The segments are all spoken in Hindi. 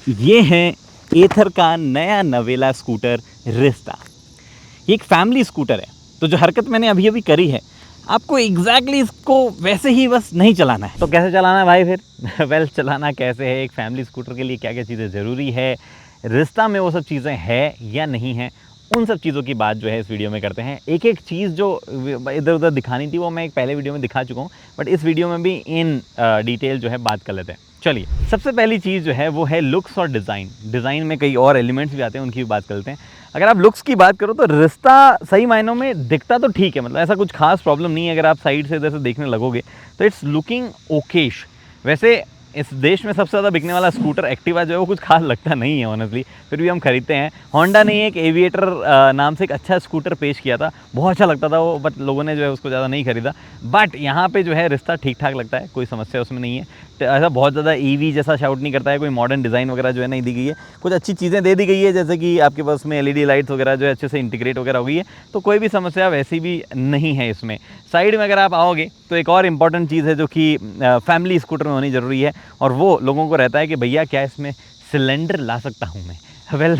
ये है एथर का नया नवेला स्कूटर रिस्टा। ये एक फैमिली स्कूटर है, तो जो हरकत मैंने अभी अभी करी है आपको एग्जैक्टली इसको वैसे ही बस नहीं चलाना है। तो कैसे चलाना है भाई फिर? वेल चलाना कैसे है, एक फैमिली स्कूटर के लिए क्या क्या चीज़ें ज़रूरी है, रिस्टा में वो सब चीज़ें है या नहीं है, उन सब चीज़ों की बात जो है इस वीडियो में करते हैं। एक एक चीज़ जो इधर उधर दिखानी थी वो मैं एक पहले वीडियो में दिखा चुका हूँ, बट इस वीडियो में भी इन डिटेल जो है बात कर लेते हैं। चलिए, सबसे पहली चीज़ जो है वो है लुक्स और डिज़ाइन। डिज़ाइन में कई और एलिमेंट्स भी आते हैं, उनकी भी बात करते हैं। अगर आप लुक्स की बात करो तो रिश्ता सही मायनों में दिखता तो ठीक है, मतलब ऐसा कुछ खास प्रॉब्लम नहीं है। अगर आप साइड से इधर से देखने लगोगे तो इट्स लुकिंग ओकेश। वैसे इस देश में सबसे ज़्यादा बिकने वाला स्कूटर एक्टिवा जो है वो कुछ खास लगता नहीं है ऑनेस्टली, फिर भी हम खरीदते हैं। होंडा ने एक एविएटर नाम से एक अच्छा स्कूटर पेश किया था, बहुत अच्छा लगता था वो, बट लोगों ने जो है उसको ज़्यादा नहीं खरीदा। बट यहाँ पे जो है रिश्ता ठीक ठाक लगता है, कोई समस्या उसमें नहीं है। तो ऐसा बहुत ज़्यादा ईवी जैसा शाउट नहीं करता है, कोई मॉडर्न डिज़ाइन वगैरह जो है नहीं दी गई है। कुछ अच्छी चीज़ें दे दी गई है, जैसे कि आपके पास में एलईडी लाइट्स वगैरह जो है अच्छे से इंटीग्रेट वगैरह हो गई है, तो कोई भी समस्या वैसी भी नहीं है इसमें। साइड में अगर आप आओगे तो एक और इम्पॉर्टेंट चीज़ है जो कि फैमिली स्कूटर में होनी ज़रूरी है, और वो लोगों को रहता है कि भैया क्या इसमें सिलेंडर ला सकता हूँ मैं। वेल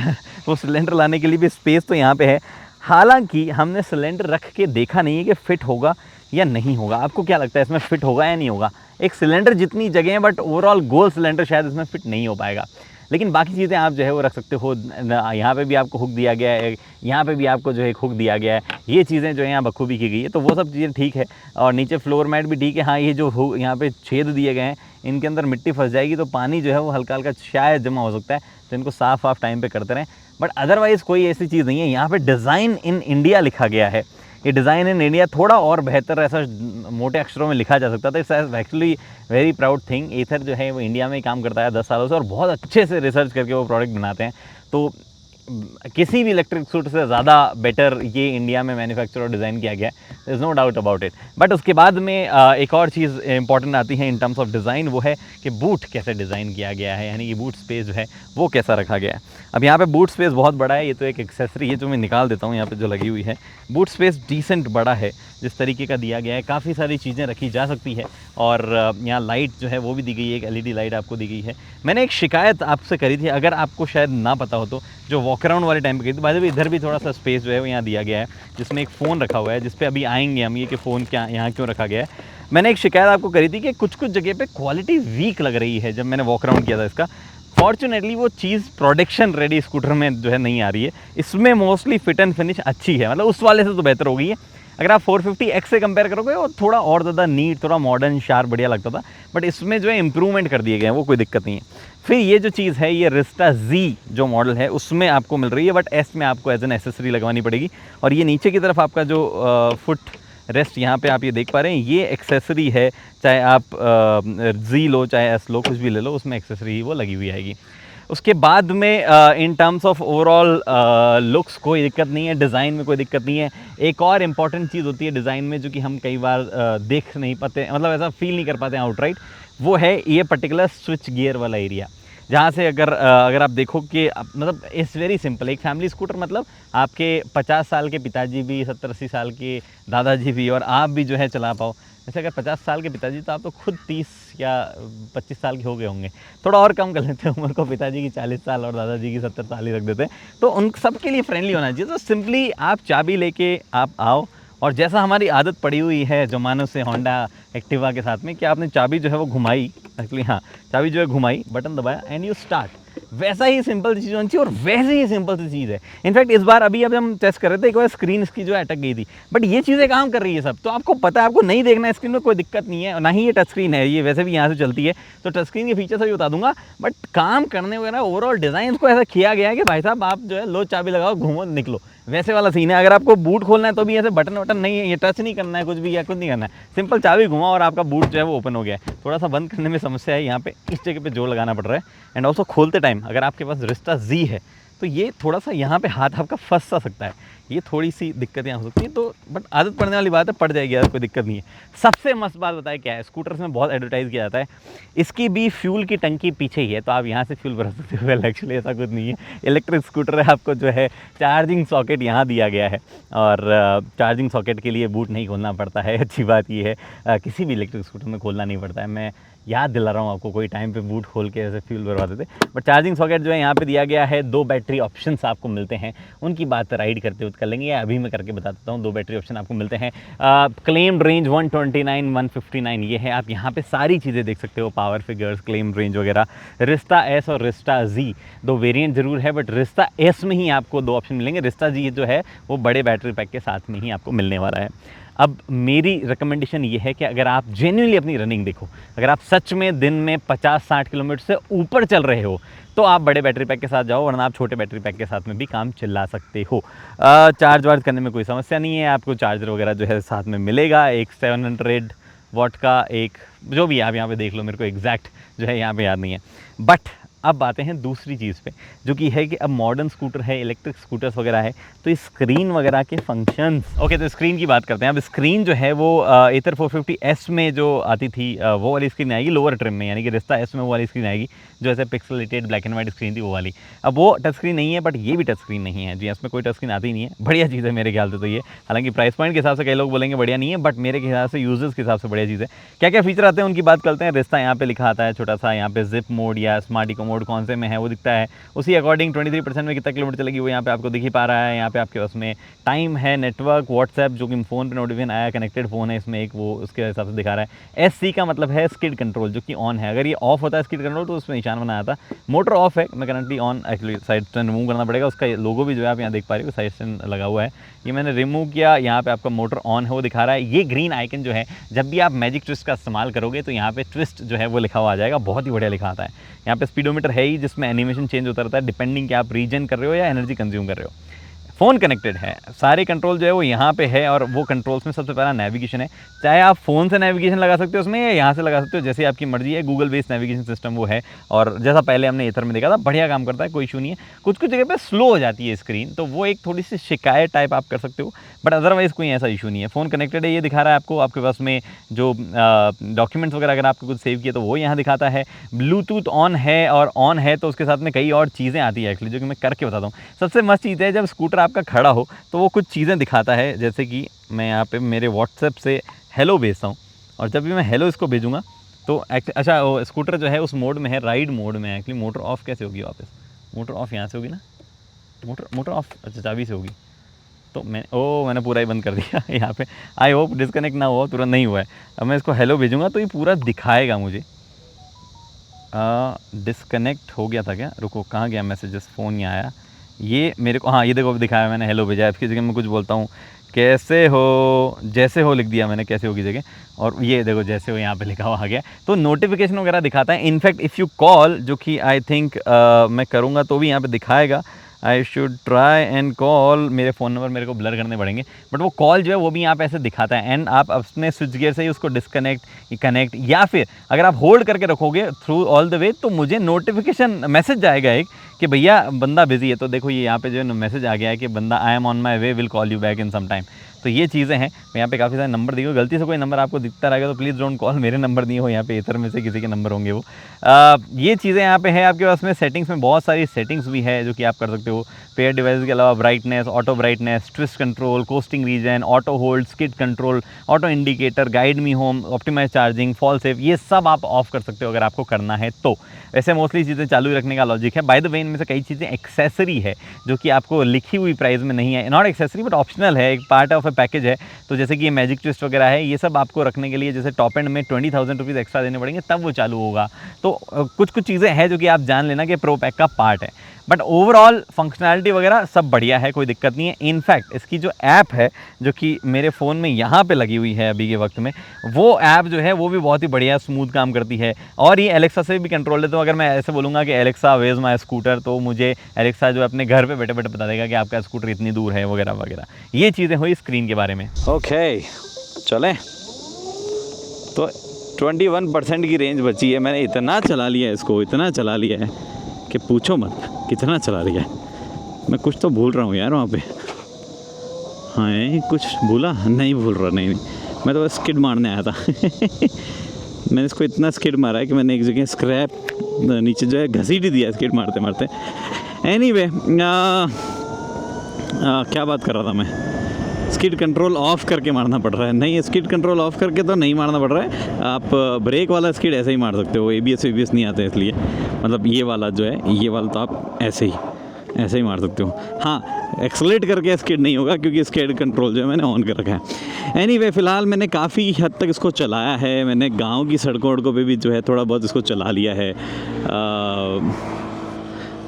वो सिलेंडर लाने के लिए भी स्पेस तो यहाँ पे है। हालांकि हमने सिलेंडर रख के देखा नहीं है कि फ़िट होगा या नहीं होगा। आपको क्या लगता है इसमें फ़िट होगा या नहीं होगा? एक सिलेंडर जितनी जगह है, बट ओवरऑल गोल सिलेंडर शायद इसमें फ़िट नहीं हो पाएगा। लेकिन बाकी चीज़ें आप जो है वो रख सकते हो। यहाँ पे भी आपको हुक दिया गया है, यहाँ पे भी आपको जो है एक हुक दिया गया है। ये चीज़ें जो है यहाँ बखूबी की गई है, तो वो सब चीज़ें ठीक है। और नीचे फ्लोर मैट भी ठीक है। हाँ, ये जो यहाँ पे छेद दिए गए हैं, इनके अंदर मिट्टी फंस जाएगी तो पानी जो है वो हल्का हल्का शायद जमा हो सकता है, तो इनको साफ टाइम पे करते रहें। बट अदरवाइज़ कोई ऐसी चीज़ नहीं है। यहाँ पे डिज़ाइन इन इंडिया लिखा गया है। ये डिज़ाइन इन इंडिया थोड़ा और बेहतर ऐसा मोटे अक्षरों में लिखा जा सकता था। It's actually very proud thing. Ather जो है वो इंडिया में ही काम करता है 10 सालों से, और बहुत अच्छे से रिसर्च करके वो प्रोडक्ट बनाते हैं। तो किसी भी इलेक्ट्रिक स्कूटर से ज़्यादा बेटर ये इंडिया में मैन्युफैक्चर और डिज़ाइन किया गया है, there is no doubt about it. But उसके बाद में एक और चीज़ इंपॉर्टेंट आती है इन टर्म्स ऑफ डिज़ाइन, वो है कि बूट कैसे डिज़ाइन किया गया है, यानी कि बूट स्पेस जो है वो कैसा रखा गया है। अब यहाँ पे बूट स्पेस बहुत बड़ा है। ये तो एक एक्सेसरी है जो मैं निकाल देता हूँ यहाँ पे जो लगी हुई है। बूट स्पेस डिसेंट बड़ा है जिस तरीके का दिया गया है, काफ़ी सारी चीज़ें रखी जा सकती है। और यहाँ लाइट जो है वो भी दी गई है, एक एलईडी लाइट आपको दी गई है। मैंने एक शिकायत आपसे करी थी, अगर आपको शायद ना पता हो तो, जो वॉक अराउंड वाले टाइम पे करी थी। बाय द वे इधर भी थोड़ा सा स्पेस जो है वो यहाँ दिया गया है, जिसमें एक फ़ोन रखा हुआ है, जिस पे अभी आएंगे हम, ये कि फ़ोन क्या यहाँ क्यों रखा गया है। मैंने एक शिकायत आपको करी थी कि कुछ कुछ जगह पे क्वालिटी वीक लग रही है जब मैंने वॉक अराउंड किया था इसका। फॉर्चुनेटली वो चीज़ प्रोडक्शन रेडी स्कूटर में जो है नहीं आ रही है। इसमें मोस्टली फिट एंड फिनिश अच्छी है, मतलब उस वाले से तो बेहतर हो गई है। अगर आप 450X से कंपेयर करोगे वो थोड़ा और ज़्यादा नीट, थोड़ा मॉडर्न शार्प बढ़िया लगता था, बट इसमें जो है इंप्रूवमेंट कर दिए गए हैं, वो कोई दिक्कत नहीं है। फिर ये जो चीज़ है, ये रिस्टा Z जो मॉडल है उसमें आपको मिल रही है, बट S में आपको एज एन एसेसरी लगवानी पड़ेगी। और ये नीचे की तरफ आपका जो फुट रेस्ट यहाँ पे आप ये देख पा रहे हैं, ये एक्सेसरी है। चाहे आप Z लो चाहे S लो, कुछ भी ले लो, उसमें एक्सेसरी वो लगी हुई आएगी। उसके बाद में in terms of overall looks कोई दिक्कत नहीं है, डिज़ाइन में कोई दिक्कत नहीं है। एक और इम्पॉर्टेंट चीज़ होती है डिज़ाइन में जो कि हम कई बार देख नहीं पाते, मतलब ऐसा फील नहीं कर पाते हैं आउटराइट, वो है ये पर्टिकुलर स्विच गियर वाला एरिया। जहाँ से अगर आप देखो कि मतलब इट्स वेरी सिंपल। एक फैमिली स्कूटर मतलब आपके 50 साल के पिताजी भी, 70-80 साल के दादाजी भी, और आप भी जो है चला पाओ। जैसे अगर 50 साल के पिताजी, तो आप तो खुद 30 या 25 साल के हो गए होंगे। थोड़ा और कम कर लेते हैं उम्र को, पिताजी की 40 साल और दादाजी की 70 साल ही रख देते हैं, तो उन सब के लिए फ्रेंडली होना चाहिए। तो सिंपली आप चाबी लेके आप आओ, और जैसा हमारी आदत पड़ी हुई है ज़मानों से होंडा एक्टिवा के साथ में, कि आपने चाबी जो है वो घुमाई, एक्चुअली हाँ, चाबी जो है घुमाई, बटन दबाया एंड यू स्टार्ट, वैसा ही सिंपल चीज़ होनी चाहिए, और वैसे ही सिंपल सी चीज़ है। इनफैक्ट इस बार अभी अब हम टेस्ट कर रहे थे, एक बार स्क्रीन इसकी जो है अटक गई थी, बट ये चीज़ें काम कर रही है सब, तो आपको पता है, आपको नहीं देखना है स्क्रीन में, कोई दिक्कत नहीं है। ना ही ये टच स्क्रीन है, ये वैसे भी यहाँ से चलती है, तो टच स्क्रीन के फीचर्स भी बता दूंगा। बट काम करने वगैरह ओवरऑल डिज़ाइन को ऐसा किया गया है कि भाई साहब आप जो है लो चाबी लगाओ, घूमो निकलो, वैसे वाला सीन है। अगर आपको बूट खोलना है तो भी ऐसे बटन वटन नहीं है, ये टच नहीं करना है कुछ भी, या कुछ नहीं करना है, सिंपल चाबी घुमाओ और आपका बूट जो है वो ओपन हो गया है। थोड़ा सा बंद करने में समस्या है, यहाँ पे इस जगह पे जोर लगाना पड़ रहा है। एंड ऑल्सो खोलते टाइम अगर आपके पास रिस्टा Z है तो ये थोड़ा सा यहाँ पे हाथ आपका फंस सा सकता है, ये थोड़ी सी दिक्कतें हो सकती हैं, तो बट आदत पड़ने वाली बात है, पड़ जाएगी यार, कोई दिक्कत नहीं है। सबसे मस्त बात बताए क्या है, स्कूटर्स में बहुत एडवर्टाइज़ किया जाता है, इसकी भी फ्यूल की टंकी पीछे ही है, तो आप यहाँ से फ्यूल भरा सकते हो। वेल एक्चुअली ऐसा कुछ नहीं है, इलेक्ट्रिक स्कूटर है, आपको जो है चार्जिंग सॉकेट यहाँ दिया गया है, और चार्जिंग सॉकेट के लिए बूट नहीं खोलना पड़ता है। अच्छी बात ये है, किसी भी इलेक्ट्रिक स्कूटर में खोलना नहीं पड़ता है। मैं याद दिला रहा हूँ आपको, कोई टाइम पे बूट खोल के ऐसे फ्यूल भरवाते थे, बट चार्जिंग सॉकेट जो है यहाँ पे दिया गया है। 2 बैटरी ऑप्शंस आपको मिलते हैं, उनकी बात राइड करते हुए कर लेंगे, या अभी मैं करके बता देता हूँ। 2 बैटरी ऑप्शन आपको मिलते हैं। क्लेम्ड रेंज 129, 159 ये है। आप यहाँ पे सारी चीज़ें देख सकते हो, पावर फिगर्स, क्लेम रेंज वगैरह। रिस्टा एस और रिस्टा जी 2 वेरिएंट जरूर है, बट रिस्टा एस में ही आपको 2 ऑप्शन मिलेंगे। रिस्टा जी जो है वो बड़े बैटरी पैक के साथ में ही आपको मिलने वाला है। अब मेरी रिकमेंडेशन ये है कि अगर आप जेन्युइनली अपनी रनिंग देखो, अगर आप सच में दिन में 50-60 किलोमीटर से ऊपर चल रहे हो, तो आप बड़े बैटरी पैक के साथ जाओ, वरना आप छोटे बैटरी पैक के साथ में भी काम चला सकते हो। चार्ज वार्ज करने में कोई समस्या नहीं है, आपको चार्जर वगैरह जो है साथ में मिलेगा। एक 700 वाट का, एक जो भी आप यहाँ पे देख लो, मेरे को एग्जैक्ट जो है यहाँ पे याद नहीं है। बट अब आते हैं दूसरी चीज़ पे, जो कि है कि अब मॉडर्न स्कूटर है, इलेक्ट्रिक स्कूटर्स वगैरह है, तो इस स्क्रीन वगैरह के फंक्शंस। ओके, तो स्क्रीन की बात करते हैं। अब स्क्रीन जो है वो एथर 450S में जो आती थी वो वाली स्क्रीन आएगी लोअर ट्रिम में, यानी कि रिस्टा एस में वो वाली स्क्रीन आएगी जो ऐसे pixelated black and white screen थी वो वाली। अब वो टच स्क्रीन नहीं है, बट ये भी टच स्क्रीन नहीं है जी, इसमें कोई टच स्क्रीन आती नहीं है। बढ़िया चीज़ है मेरे ख्याल से तो ये, हालांकि प्राइस पॉइंट के हिसाब से कई लोग बोलेंगे बढ़िया नहीं है, बट मेरे हिसाब से यूजर्स के हिसाब से बढ़िया चीज़ है। क्या क्या फीचर आते हैं उनकी बात करते हैं। रिस्टा यहाँ पे लिखा आता है छोटा सा, यहाँ पे जिप मोड या स्मार्ट इको मोड कौन से में है वो दिखता है, उसी अकॉर्डिंग 23% में कितना किलोमीटर चलेगी वो यहाँ पे आपको दिख ही पा रहा है। यहाँ पे आपके उसमें टाइम है, नेटवर्क, व्हाट्सएप, जो कि फ़ोन पे नोटिफिकेशन आया, कनेक्टेड फ़ोन है इसमें एक, वो उसके हिसाब से दिखा रहा है। SC का मतलब है स्किड कंट्रोल, जो कि ऑन है। अगर ये ऑफ होता है स्किड कंट्रोल तो उसमें निशान बनाया था। मोटर ऑफ है, मैं करंटली ऑन, एक्चुअली साइड से रिमूव करना पड़ेगा, उसका लोगो भी जो है आप यहाँ देख पा रहे हो साइड से लगा हुआ है, ये मैंने रिमूव किया। यहाँ पे आपका मोटर ऑन है वो दिखा रहा है। ये ग्रीन आइकन जो है, जब भी आप मैजिक ट्विस्ट का इस्तेमाल करोगे तो यहाँ पे ट्विस्ट जो है वो लिखा हुआ आ जाएगा, बहुत ही बढ़िया लिखा आता है। यहाँ पे स्पीडोमीटर है ही, जिसमें एनिमेशन चेंज होता रहता है डिपेंडिंग कि आप रीजन कर रहे हो या एनर्जी कंज्यूम कर रहे हो। फ़ोन कनेक्टेड है, सारे कंट्रोल जो है वो यहाँ पे है, और वो कंट्रोल्स में सबसे पहला नेविगेशन है। चाहे आप फ़ोन से नेविगेशन लगा सकते हो उसमें, या यहाँ से लगा सकते हो, जैसे आपकी मर्जी है। गूगल बेस्ड नेविगेशन सिस्टम वो है, और जैसा पहले हमने एथर में देखा था, बढ़िया काम करता है, कोई इशू नहीं है। कुछ कुछ जगह पे स्लो हो जाती है स्क्रीन, तो वो एक थोड़ी सी शिकायत टाइप आप कर सकते हो, बट अदरवाइज़ कोई ऐसा इशू नहीं है। फ़ोन कनेक्टेड है, ये दिखा रहा है आपको। आपके पास में जो डॉक्यूमेंट्स वगैरह अगर आपको कुछ सेव किया तो वो यहाँ दिखाता है। ब्लूटूथ ऑन है, और ऑन है तो उसके साथ में कई और चीज़ें आती है एक्चुअली, जो कि मैं करके बताता हूँ। सबसे मस्त चीज़ है, जब स्कूटर आपका खड़ा हो तो वो कुछ चीज़ें दिखाता है, जैसे कि मैं यहाँ पे मेरे व्हाट्सएप से हेलो भेजता हूँ, और जब भी मैं हेलो इसको भेजूँगा तो अच्छा, वो स्कूटर जो है उस मोड में है, राइड मोड में है एक्चुअली। मोटर ऑफ कैसे होगी वापस? मोटर ऑफ यहाँ से होगी ना, मोटर ऑफ, अच्छा चाबी से होगी। तो मैंने पूरा ही बंद कर दिया यहाँ पे। आई होप डिस्कनेक्ट ना हुआ, तुरंत नहीं हुआ है। अब मैं इसको हेलो भेजूँगा तो ये पूरा दिखाएगा मुझे। डिस्कनेक्ट हो गया था क्या? रुको, कहाँ गया मैसेजेस? फ़ोन यहाँ आया, ये मेरे को, हाँ ये देखो दिखाया मैंने, हेलो भेजा है। इसकी जगह मैं कुछ बोलता हूँ, कैसे हो, जैसे हो लिख दिया मैंने, कैसे हो की जगह, और ये देखो जैसे हो यहाँ पे लिखा हुआ आ गया। तो नोटिफिकेशन वगैरह दिखाता है। इनफैक्ट इफ़ यू कॉल, जो कि आई थिंक मैं करूँगा तो भी यहाँ पे दिखाएगा। I should try and call, मेरे फ़ोन नंबर मेरे को ब्लर करने पड़ेंगे, बट वो कॉल जो है वो भी यहाँ पे ऐसे दिखाता है। एंड आप अपने स्विच गियर से ही उसको डिस्कनेक्ट, कनेक्ट, या फिर अगर आप होल्ड करके रखोगे थ्रू ऑल द वे, तो मुझे नोटिफिकेशन मैसेज जाएगा एक कि भैया बंदा बिजी है। तो देखो ये यहाँ पे जो है मैसेज आ गया है कि बंदा I am on my way, will call you back in some time. तो ये चीज़ें हैं। यहाँ पे काफ़ी सारे नंबर दिए हुए, गलती से कोई नंबर आपको दिखता रहेगा तो प्लीज़ डोंट कॉल, मेरे नंबर नहीं हो यहाँ पे, इधर में से किसी के नंबर होंगे वो। ये चीज़ें यहाँ पे है आपके पास में। सेटिंग्स में बहुत सारी सेटिंग्स भी है जो कि आप कर सकते हो। पेयर डिवाइस के अलावा brightness, auto brightness, twist control, coasting region, auto hold, skid control, auto indicator, guide me home, optimise charging, fall safe, ये सब आप ऑफ कर सकते हो अगर आपको करना है तो। वैसे मोस्टली चीज़ें चालू ही रखने का लॉजिक है। बाय द वे इनमें से कई चीज़ें एक्सेसरी है जो कि आपको लिखी हुई प्राइस में नहीं है, नॉट एक्सेसरी बट ऑप्शनल है, एक पार्ट ऑफ ए पैकेज है। तो जैसे कि ये मैजिक ट्विस्ट वगैरह है, ये सब आपको रखने के लिए जैसे टॉप एंड में 20,000 रुपीज़ एक्स्ट्रा देने पड़ेंगे तब वो चालू होगा। तो कुछ कुछ चीज़ें हैं जो कि आप जान लेना कि प्रो पैक का पार्ट है, बट ओवरऑल फंक्शनैलिटी वगैरह सब बढ़िया है, कोई दिक्कत नहीं है। इनफैक्ट इसकी जो ऐप है जो कि मेरे फ़ोन में यहाँ पे लगी हुई है अभी के वक्त में, वो ऐप जो है वो भी बहुत ही बढ़िया स्मूथ काम करती है। और ये एलेक्सा से भी कंट्रोल है। तो अगर मैं ऐसे बोलूँगा कि एलेक्सा वेज माई स्कूटर, तो मुझे एलेक्सा जो है अपने घर पे बैठे बैठे बता देगा कि आपका स्कूटर इतनी दूर है वगैरह वगैरह। ये चीज़ें हुई स्क्रीन के बारे में। ओके चलें, तो 21% की रेंज बची है। मैंने इतना चला लिया है इसको, इतना चला लिया है कि पूछो मत कितना चला लिया है। मैं कुछ तो भूल रहा हूँ यार वहाँ पे। हाँ कुछ भूला नहीं, भूल रहा, नहीं मैं तो बस स्किड मारने आया था मैंने इसको इतना स्किड मारा है कि मैंने एक जगह स्क्रैप नीचे जो है घसीट ही दिया स्किड मारते मारते। एनीवे क्या बात कर रहा था मैं, स्किड कंट्रोल ऑफ करके मारना पड़ रहा है। नहीं, स्किड कंट्रोल ऑफ करके तो नहीं मारना पड़ रहा है, आप ब्रेक वाला स्किड ऐसे ही मार सकते हो, ABS नहीं आते इसलिए, मतलब ये वाला जो है, ये वाला तो आप ऐसे ही मार सकते हो। हाँ, एक्सलेट करके स्किड नहीं होगा क्योंकि स्किड कंट्रोल जो है मैंने ऑन कर रखा है। एनीवे फ़िलहाल मैंने काफ़ी हद तक इसको चलाया है, मैंने गांव की सड़कों पे भी जो है थोड़ा बहुत इसको चला लिया है।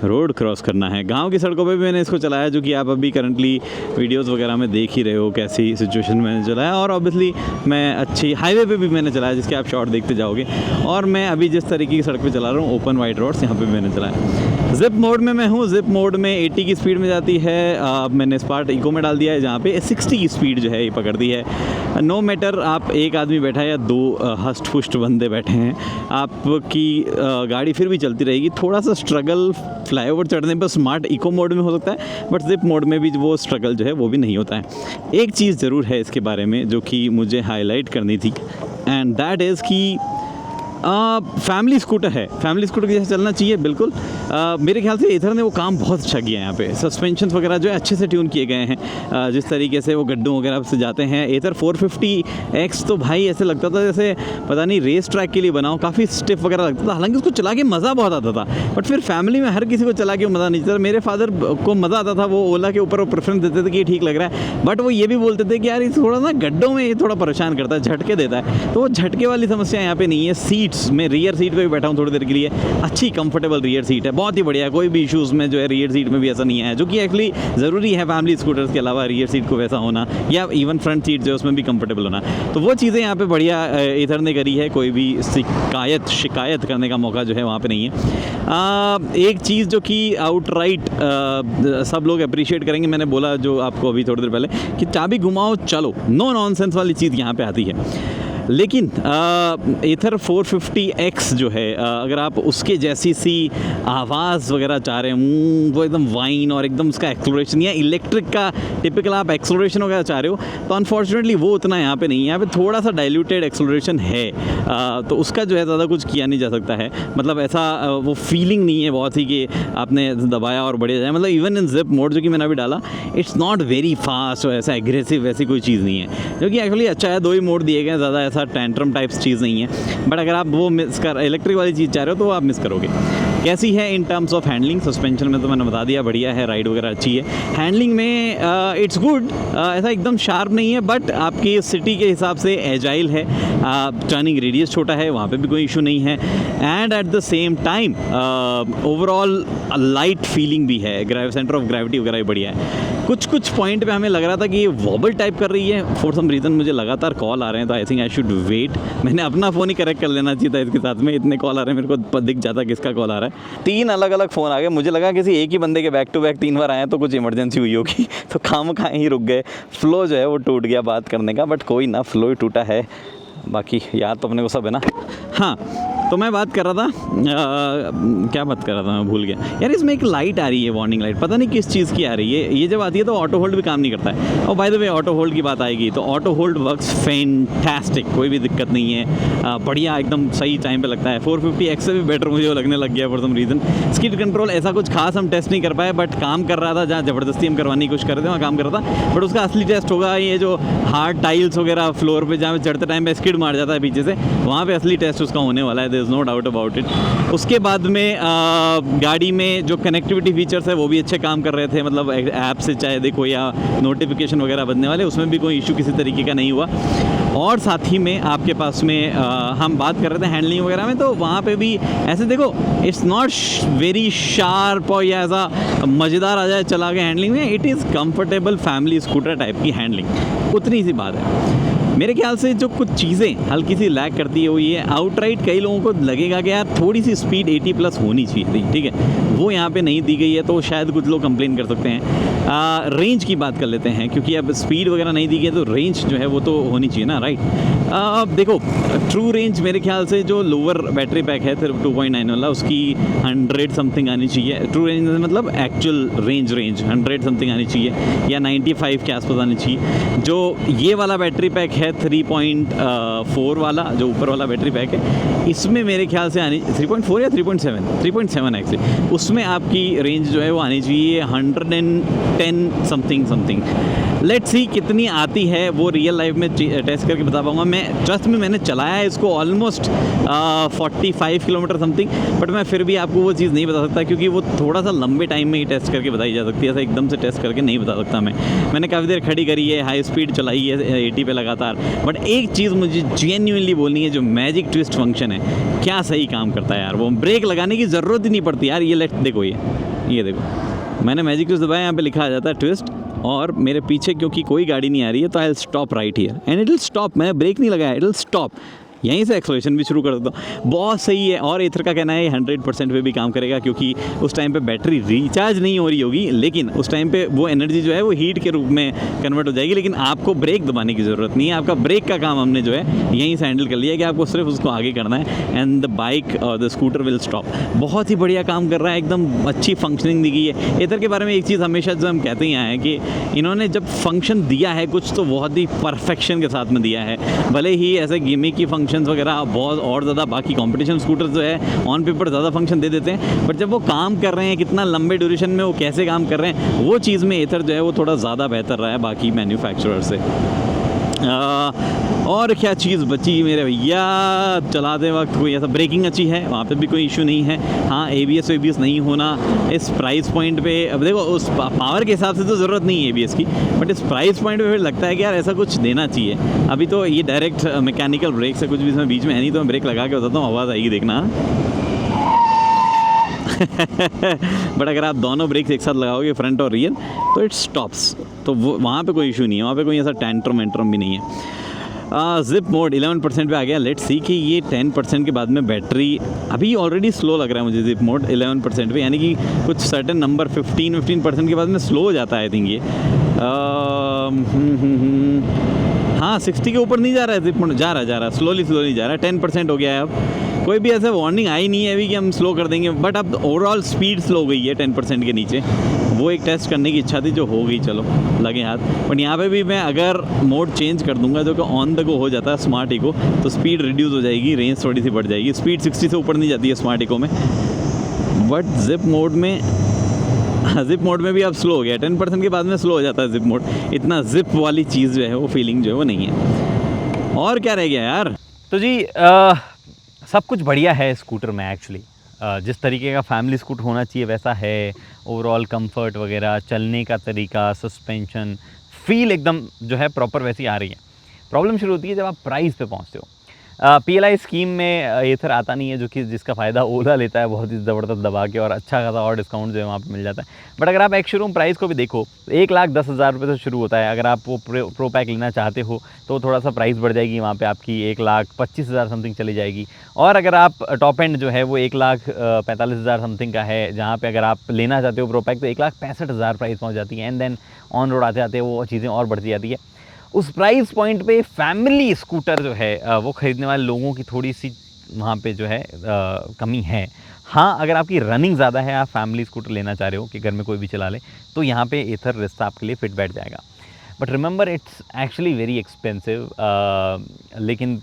रोड क्रॉस करना है, गांव की सड़कों पे भी मैंने इसको चलाया, जो कि आप अभी करंटली वीडियोस वगैरह में देख ही रहे हो कैसी सिचुएशन मैंने चलाया। और ऑब्वियसली मैं अच्छी हाईवे पे भी मैंने चलाया, जिसके आप शॉर्ट देखते जाओगे। और मैं अभी जिस तरीके की सड़क पे चला रहा हूँ, ओपन वाइड रोड्स, यहाँ पे भी मैंने चलाया। ज़िप मोड में मैं हूँ, ज़िप मोड में 80 की स्पीड में जाती है। मैंने स्पार्ट इको में डाल दिया है, जहाँ पे 60 की स्पीड जो है ये पकड़ दी है। नो मैटर आप एक आदमी बैठा है या दो हष्ट पुष्ट बंदे बैठे हैं, आपकी गाड़ी फिर भी चलती रहेगी। थोड़ा सा स्ट्रगल फ्लाईओवर चढ़ने पर स्मार्ट इको मोड में हो सकता है, बट ज़िप मोड में भी वो स्ट्रगल जो है वो भी नहीं होता है। एक चीज़ ज़रूर है इसके बारे में जो कि मुझे हाईलाइट करनी थी, एंड दैट इज़ कि फैमिली स्कूटर है, फैमिली स्कूटर जैसे चलना चाहिए बिल्कुल। मेरे ख्याल से एथर ने वो काम बहुत अच्छा किया है। यहाँ पे सस्पेंशन वगैरह जो है अच्छे से ट्यून किए गए हैं। जिस तरीके से वो गड्ढों वगैरह से जाते हैं, एथर 450X तो भाई ऐसे लगता था जैसे पता नहीं रेस ट्रैक के लिए बनाओ, काफ़ी स्टिफ वगैरह लगता था। हालांकि उसको चला के मज़ा बहुत आता था, बट फिर फैमिली में हर किसी को चला के मज़ा नहीं आता। मेरे फादर को मज़ा आता था, वो ओला के ऊपर वो प्रेफरेंस देते थे कि ठीक लग रहा है, बट वो ये भी बोलते थे कि यार ये थोड़ा ना गड्ढों में ये थोड़ा परेशान करता है, झटके देता है। तो वो झटके वाली समस्या यहाँ पे नहीं है। सीट्स में रियर सीट पे भी बैठा हूँ थोड़ी देर के लिए, अच्छी कंफर्टेबल रियर सीट है, बहुत ही बढ़िया। कोई भी इश्यूज़ में जो है रियर सीट में भी ऐसा नहीं है, जो कि एक्चुअली ज़रूरी है फैमिली स्कूटर्स के अलावा, रियर सीट को वैसा होना, या इवन फ्रंट सीट जो है उसमें भी कंफर्टेबल होना। तो वो चीज़ें यहाँ पे बढ़िया एथर ने करी है, कोई भी शिकायत करने का मौका जो है वहाँ पे नहीं है। एक चीज़ जो कि आउटराइट सब लोग अप्रिशिएट करेंगे, मैंने बोला जो आपको अभी थोड़ी देर पहले, कि चाबी घुमाओ चलो, नो नॉनसेंस वाली चीज़ यहाँ पे आती है। लेकिन एथर 450X जो है, अगर आप उसके जैसी सी आवाज़ वगैरह चाह रहे हैं, वो एकदम वाइन और एकदम उसका एक्सलोरेशन या इलेक्ट्रिक का टिपिकल आप एक्सलोरेशन वगैरह चाह रहे हो, तो अनफॉर्चुनेटली वो उतना यहाँ पे नहीं है। यहाँ पे थोड़ा सा डाइल्यूटेड एक्सलोरेशन है, तो उसका जो है ज़्यादा कुछ किया नहीं जा सकता है। मतलब ऐसा वो फीलिंग नहीं है बहुत ही कि आपने दबाया और बढ़िया जाए। मतलब इवन इन ज़िप मोड जो कि मैंने अभी डाला, इट्स नॉट वेरी फास्ट, ऐसा एग्रेसिव वैसी कोई चीज़ नहीं है, जो कि एक्चुअली अच्छा है। 2 ही मोड दिए गए, ज़्यादा टेंट्रम टाइप्स चीज़ नहीं है। बट अगर आप वो इलेक्ट्रिक वाली चीज़ चाह रहे हो तो वो आप मिस करोगे। कैसी है in terms of handling? Suspension में तो मैंने बता दिया, बढ़िया है, राइड वगैरह अच्छी है। हैंडलिंग में इट्स गुड, ऐसा एकदम शार्प नहीं है, बट आपकी सिटी के हिसाब से एजाइल है। टर्निंग रेडियस छोटा है, वहाँ पे भी कोई इशू नहीं है। And at the same time overall light feeling भी है, सेंटर ऑफ ग्रेविटी वगैरह भी बढ़िया है। कुछ पॉइंट पे हमें लग रहा था कि ये वॉबल टाइप कर रही है, फॉर सम रीज़न मुझे लगातार कॉल आ रहे हैं, तो I think I should wait. मैंने अपना फ़ोन ही करेक्ट कर लेना चाहिए था इसके साथ में, इतने कॉल आ रहे हैं, मेरे को दिख जाता किसका कॉल आ रहा है। 3 अलग अलग फ़ोन आ गए, मुझे लगा किसी एक ही बंदे के बैक टू बैक 3 बार आए हैं, तो कुछ इमरजेंसी हुई होगी, तो काम कहाँ ही रुक गए, फ्लो जो है वो टूट गया बात करने का। बट कोई ना, फ्लो ही टूटा है, बाकी याद तो अपने को सब है ना। हाँ, तो मैं बात कर रहा था, क्या बात कर रहा था मैं भूल गया यार। इसमें एक लाइट आ रही है, वार्निंग लाइट, पता नहीं किस चीज़ की आ रही है। ये जब आती है तो ऑटो होल्ड भी काम नहीं करता है। और by the way auto hold की बात आएगी तो ऑटो होल्ड वर्क्स फैंटास्टिक, कोई भी दिक्कत नहीं है, बढ़िया, एकदम सही टाइम पे लगता है। 450X से भी बेटर मुझे लगने लग गया for some reason. Skid control ऐसा कुछ खास हम टेस्ट नहीं कर पाए, बट काम कर रहा था। जहाँ ज़बरदस्ती हम करवाने की कोशिश कर रहे थे वहाँ काम कर रहा था, बट उसका असली टेस्ट होगा ये जो हार्ड टाइल्स वगैरह फ्लोर पर जहाँ चढ़ते टाइम पे स्किड मार जाता है पीछे से, वहाँ पे असली टेस्ट उसका होने वाला है, there is no doubt about it. उसके बाद में गाड़ी में जो कनेक्टिविटी फीचर्स है वो भी अच्छे काम कर रहे थे, मतलब ऐप से चाहे देखो या नोटिफिकेशन वगैरह बनने वाले, उसमें भी कोई इशू किसी तरीके का नहीं हुआ। और साथ ही में आपके पास में हम बात कर रहे थे हैंडलिंग वगैरह में, तो वहाँ पे भी ऐसे देखो, इट्स नॉट वेरी शार्प और या ऐसा मज़ेदार आ जाए चला के हैंडलिंग में। It is comfortable family scooter type की हैंडलिंग, उतनी सी बात है। मेरे ख्याल से जो कुछ चीज़ें हल्की सी लैग करती है वो ये आउटराइट, कई लोगों को लगेगा कि यार थोड़ी सी स्पीड 80+ होनी चाहिए, ठीक है, वो यहाँ पे नहीं दी गई है, तो शायद कुछ लोग कंप्लेन कर सकते हैं। रेंज की बात कर लेते हैं, क्योंकि अब स्पीड वगैरह नहीं दी गई है तो रेंज जो है वो तो होनी चाहिए ना, राइट। देखो ट्रू रेंज मेरे ख्याल से जो लोअर बैटरी पैक है 2.9 वाला, उसकी 100 समथिंग आनी चाहिए। ट्रू रेंज मतलब एक्चुअल रेंज 100 समथिंग आनी चाहिए, या 95 के आसपास आनी चाहिए। जो ये वाला बैटरी पैक है 3.4 वाला, जो ऊपर वाला बैटरी पैक है, इसमें मेरे ख्याल से आनी 3.4 या 3.7 एक्चुअली, उसमें आपकी रेंज जो है वो आनी चाहिए 110 समथिंग। लेट्स सी कितनी आती है, वो रियल लाइफ में टेस्ट करके बता पाऊंगा मैं। ट्रस्ट में मैंने चलाया है इसको ऑलमोस्ट 45 किलोमीटर समथिंग, बट मैं फिर भी आपको वो चीज़ नहीं बता सकता, क्योंकि वो थोड़ा सा लंबे टाइम में ही टेस्ट करके बताई जा सकती है। ऐसा एकदम से टेस्ट करके नहीं बता सकता मैंने काफ़ी देर खड़ी करी है, हाई स्पीड चलाई है 80 पे लगातार। बट एक चीज़ मुझे जेन्युइनली बोलनी है, जो मैजिक ट्विस्ट फंक्शन है, क्या सही काम करता है यार। वो ब्रेक लगाने की ज़रूरत ही नहीं पड़ती यार। ये देखो, ये देखो, मैंने मैजिक ट्विस्ट दबाया, यहाँ पे लिखा आ जाता है ट्विस्ट, और मेरे पीछे क्योंकि कोई गाड़ी नहीं आ रही है तो I will stop right here and it will stop. मैंने ब्रेक नहीं लगाया, इट विल स्टॉप। यहीं से एक्सलेशन भी शुरू कर देता हूँ। बहुत सही है। और एथर का कहना है 100% पे भी काम करेगा, क्योंकि उस टाइम पे बैटरी रिचार्ज नहीं हो रही होगी, लेकिन उस टाइम पे वो एनर्जी जो है वो हीट के रूप में कन्वर्ट हो जाएगी। लेकिन आपको ब्रेक दबाने की ज़रूरत नहीं है। आपका ब्रेक का काम हमने जो है यहीं से हैंडल कर लिया, कि आपको सिर्फ उसको आगे करना है एंड द बाइक और द स्कूटर विल स्टॉप। बहुत ही बढ़िया काम कर रहा है, एकदम अच्छी फंक्शनिंग दी गई है। एथर के बारे में एक चीज़ हमेशा जो हम कहते ही आए हैं कि इन्होंने जब फंक्शन दिया है कुछ, तो बहुत ही परफेक्शन के साथ में दिया है। भले ही ऐसे गिमिक की फंक्शंस वगैरह बहुत और ज़्यादा बाकी कंपटीशन स्कूटर जो है ऑन पेपर ज़्यादा फंक्शन दे देते हैं, बट जब वो काम कर रहे हैं, कितना लंबे ड्यूरेशन में वो कैसे काम कर रहे हैं, वो चीज़ में एथर जो है वो थोड़ा ज़्यादा बेहतर रहा है बाकी मैन्युफैक्चरर से। और क्या चीज़ बची मेरे भैया, चलाते वक्त कोई ऐसा ब्रेकिंग अच्छी है, वहाँ पे भी कोई इशू नहीं है। हाँ, ABS नहीं होना इस प्राइस पॉइंट पे, अब देखो उस पावर के हिसाब से तो ज़रूरत नहीं है ABS की, बट इस प्राइस पॉइंट पे फिर लगता है कि यार ऐसा कुछ देना चाहिए। अभी तो ये डायरेक्ट मैकेनिकल ब्रेक से कुछ भी इसमें बीच में है नहीं, तो मैं ब्रेक लगा के बताता हूँ, आवाज़ आएगी, देखना। बट अगर आप दोनों ब्रेक्स एक साथ लगाओगे, फ्रंट और रियर, तो इट स्टॉप्स। तो वो वहाँ पे कोई इशू नहीं है, वहाँ पे कोई ऐसा टेंट्रम भी नहीं है। जिप मोड 11% पे आ गया। लेट्स सी कि ये 10% के बाद में बैटरी, अभी ऑलरेडी स्लो लग रहा है मुझे जिप मोड 11% पे, यानी कि कुछ सर्टेन नंबर 15% के बाद में स्लो हो जाता है आई थिंक ये। हाँ, 60 के ऊपर नहीं जा रहा है जिप मोड, जा रहा है स्लोली जा रहा है। 10% हो गया है। अब कोई भी ऐसा वार्निंग आई नहीं है अभी कि हम स्लो कर देंगे, बट अब ओवरऑल स्पीड स्लो हो गई है 10% के नीचे। वो एक टेस्ट करने की इच्छा थी जो हो गई, चलो लगे हाथ। बट यहाँ पे भी मैं अगर मोड चेंज कर दूंगा, जो कि ऑन द गो हो जाता है स्मार्ट इको, तो स्पीड रिड्यूस हो जाएगी, रेंज थोड़ी सी बढ़ जाएगी। स्पीड 60 से ऊपर नहीं जाती है स्मार्ट इको में, बट जिप मोड में भी अब स्लो हो गया। 10% के बाद में स्लो हो जाता है जिप मोड। इतना जिप वाली चीज़ जो है वो फीलिंग जो है वो नहीं है। और क्या रह गया यार। तो जी सब कुछ बढ़िया है स्कूटर में एक्चुअली। जिस तरीके का फैमिली स्कूटर होना चाहिए वैसा है। ओवरऑल कंफर्ट वगैरह, चलने का तरीका, सस्पेंशन, फील एकदम जो है प्रॉपर वैसी आ रही है। प्रॉब्लम शुरू होती है जब आप प्राइस पे पहुंचते हो। PLI स्कीम में एथर आता नहीं है, जो कि जिसका फ़ायदा ओला लेता है बहुत ही ज़बरदस्त दबा के, और अच्छा खासा और डिस्काउंट जो है वहाँ पे मिल जाता है। बट अगर आप एक शोरूम प्राइस को भी देखो तो 1,10,000 रुपये से शुरू होता है। अगर आप वो प्रो पैक लेना चाहते हो तो थोड़ा सा प्राइस बढ़ जाएगी, वहाँ पे आपकी 1,25,000 समथिंग चली जाएगी। और अगर आप टॉप एंड जो है वो 1,45,000 समथिंग का है, जहाँ पे अगर आप लेना चाहते हो प्रो पैक तो 1,65,000 प्राइस पहुँच जाती है। एंड देन ऑन रोड आते आते वो चीज़ें और बढ़ती जाती है। उस प्राइस पॉइंट पे फैमिली स्कूटर जो है वो ख़रीदने वाले लोगों की थोड़ी सी वहाँ पे जो है कमी है। हाँ, अगर आपकी रनिंग ज़्यादा है, आप फैमिली स्कूटर लेना चाह रहे हो कि घर में कोई भी चला ले, तो यहाँ पे एथर रिस्ता आपके लिए फिट बैठ जाएगा। But remember it's actually very expensive. लेकिन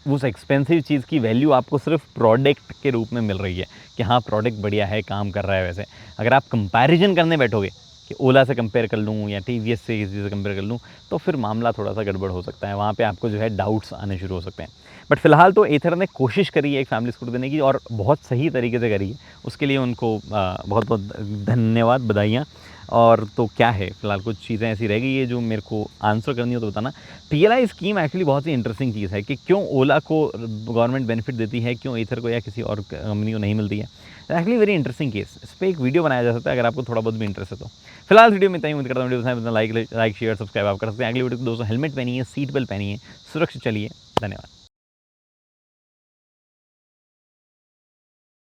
उस एक्सपेंसिव चीज़ की वैल्यू आपको सिर्फ प्रोडक्ट के रूप में मिल रही है कि हाँ प्रोडक्ट बढ़िया है, काम कर रहा है। वैसे अगर आप कंपैरिजन करने बैठोगे कि ओला से कंपेयर कर लूँ या TVS से किसी से कंपेयर कर लूँ, तो फिर मामला थोड़ा सा गड़बड़ हो सकता है। वहाँ पे आपको जो है डाउट्स आने शुरू हो सकते हैं। बट फिलहाल तो एथर ने कोशिश करी है एक फैमिली स्कूटर देने की, और बहुत सही तरीके से करी है। उसके लिए उनको बहुत बहुत धन्यवाद, बधाइयाँ। और तो क्या है, फिलहाल कुछ चीज़ें ऐसी रह गई है जो मेरे को आंसर करनी हो तो बताना। PLI स्कीम एक्चुअली बहुत ही इंटरेस्टिंग चीज़ है कि क्यों ओला को गवर्नमेंट बेनिफिट देती है, क्यों एथर को या किसी और कंपनी को नहीं मिलती है। Actually very interesting case. इस पर एक वीडियो बनाया जा सकता है अगर आपको थोड़ा बहुत भी इंटरेस्ट है तो। फिलहाल वीडियो में इतना ही। उम्मीद करता हूँ वीडियो पसंद है, लाइक शेयर सब्सक्राइब आप कर सकते हैं। अगली वीडियो को दोस्तों हेलमेट पहनिए, सीट बेल्ट पहनिए, सुरक्षित चलिए। धन्यवाद।